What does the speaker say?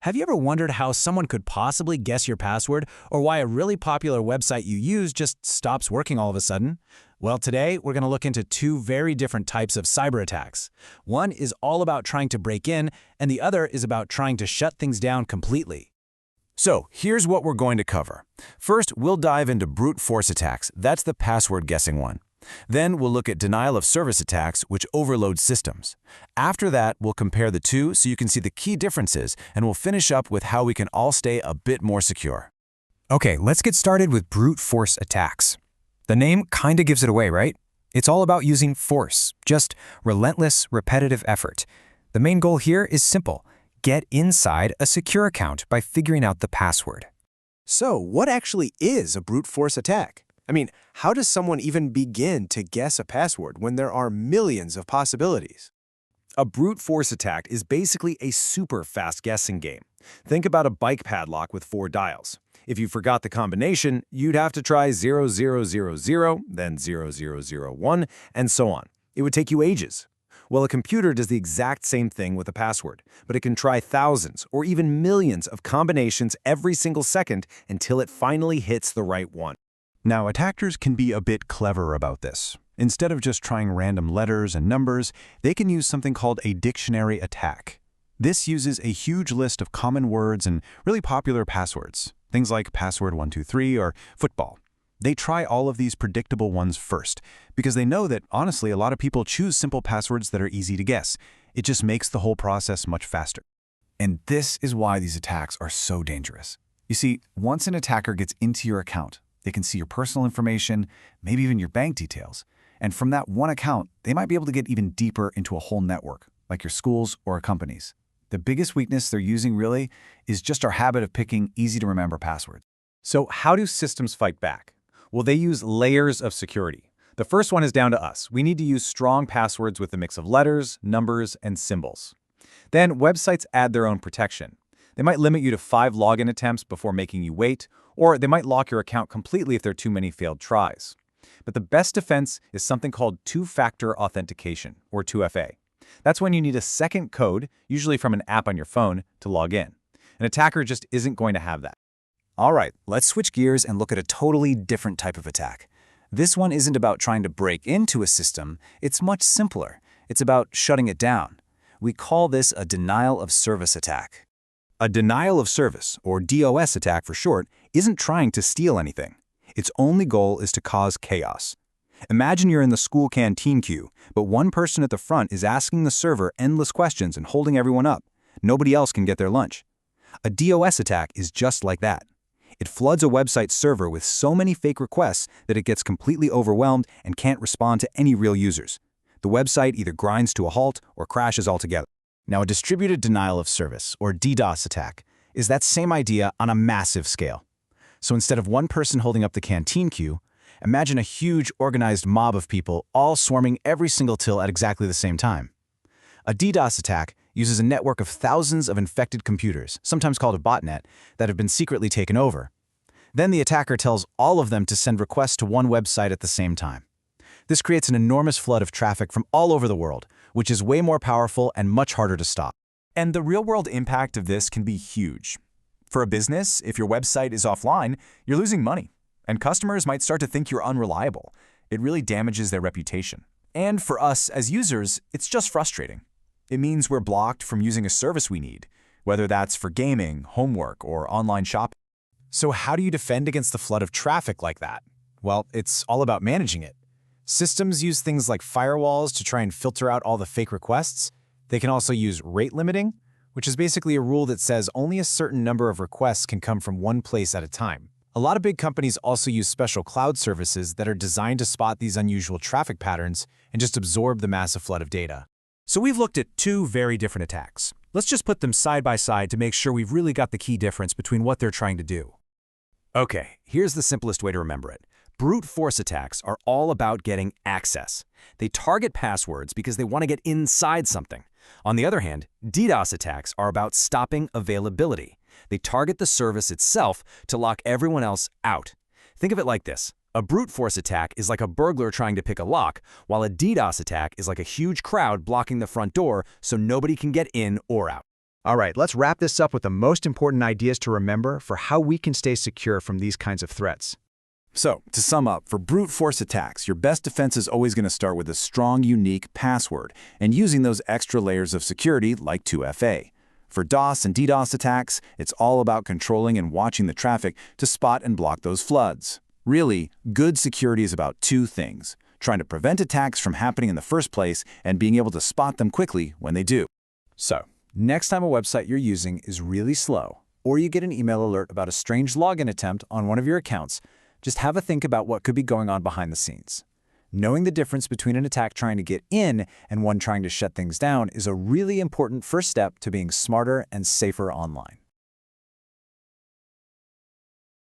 Have you ever wondered how someone could possibly guess your password or why a really popular website you use just stops working all of a sudden? Well, today we're going to look into two very different types of cyber attacks. One is all about trying to break in, and the other is about trying to shut things down completely. So here's what we're going to cover. First, we'll dive into brute force attacks. That's the password guessing one. Then we'll look at denial of service attacks, which overload systems. After that, we'll compare the two so you can see the key differences, and we'll finish up with how we can all stay a bit more secure. Okay, let's get started with brute force attacks. The name kinda gives it away, right? It's all about using force, just relentless, repetitive effort. The main goal here is simple: get inside a secure account by figuring out the password. So, what actually is a brute force attack? I mean, how does someone even begin to guess a password when there are millions of possibilities? A brute force attack is basically a super fast guessing game. Think about a bike padlock with 4 dials. If you forgot the combination, you'd have to try 0000, then 0001, and so on. It would take you ages. Well, a computer does the exact same thing with a password, but it can try thousands or even millions of combinations every single second until it finally hits the right one. Now, attackers can be a bit clever about this. Instead of just trying random letters and numbers, they can use something called a dictionary attack. This uses a huge list of common words and really popular passwords, things like password 123 or football. They try all of these predictable ones first, because they know that, honestly, a lot of people choose simple passwords that are easy to guess. It just makes the whole process much faster. And this is why these attacks are so dangerous. You see, once an attacker gets into your account, they can see your personal information, maybe even your bank details. And from that one account, they might be able to get even deeper into a whole network, like your schools or companies. The biggest weakness they're using really is just our habit of picking easy-to-remember passwords. So how do systems fight back? Well, they use layers of security. The first one is down to us. We need to use strong passwords with a mix of letters, numbers, and symbols. Then websites add their own protection. They might limit you to 5 login attempts before making you wait, or they might lock your account completely if there are too many failed tries. But the best defense is something called two-factor authentication, or 2FA. That's when you need a second code, usually from an app on your phone, to log in. An attacker just isn't going to have that. All right, let's switch gears and look at a totally different type of attack. This one isn't about trying to break into a system, it's much simpler. It's about shutting it down. We call this a denial of service attack. A denial of service, or DoS attack for short, isn't trying to steal anything. Its only goal is to cause chaos. Imagine you're in the school canteen queue, but one person at the front is asking the server endless questions and holding everyone up. Nobody else can get their lunch. A DoS attack is just like that. It floods a website server with so many fake requests that it gets completely overwhelmed and can't respond to any real users. The website either grinds to a halt or crashes altogether. Now, a distributed denial of service, or DDoS attack, is that same idea on a massive scale. So instead of one person holding up the canteen queue, imagine a huge organized mob of people all swarming every single till at exactly the same time. A DDoS attack uses a network of thousands of infected computers, sometimes called a botnet, that have been secretly taken over. Then the attacker tells all of them to send requests to one website at the same time. This creates an enormous flood of traffic from all over the world, which is way more powerful and much harder to stop. And the real-world impact of this can be huge. For a business, if your website is offline, you're losing money, and customers might start to think you're unreliable. It really damages their reputation. And for us as users, it's just frustrating. It means we're blocked from using a service we need, whether that's for gaming, homework, or online shopping. So how do you defend against the flood of traffic like that? Well, it's all about managing it. Systems use things like firewalls to try and filter out all the fake requests. They can also use rate limiting, which is basically a rule that says only a certain number of requests can come from one place at a time. A lot of big companies also use special cloud services that are designed to spot these unusual traffic patterns and just absorb the massive flood of data. So we've looked at two very different attacks. Let's just put them side by side to make sure we've really got the key difference between what they're trying to do. Okay, here's the simplest way to remember it. Brute force attacks are all about getting access. They target passwords because they want to get inside something. On the other hand, DDoS attacks are about stopping availability. They target the service itself to lock everyone else out. Think of it like this. A brute force attack is like a burglar trying to pick a lock, while a DDoS attack is like a huge crowd blocking the front door so nobody can get in or out. All right, let's wrap this up with the most important ideas to remember for how we can stay secure from these kinds of threats. So, to sum up, for brute force attacks, your best defense is always going to start with a strong, unique password and using those extra layers of security like 2FA. For DoS and DDoS attacks, it's all about controlling and watching the traffic to spot and block those floods. Really, good security is about two things: trying to prevent attacks from happening in the first place and being able to spot them quickly when they do. So, next time a website you're using is really slow, or you get an email alert about a strange login attempt on one of your accounts, just have a think about what could be going on behind the scenes. Knowing the difference between an attack trying to get in and one trying to shut things down is a really important first step to being smarter and safer online.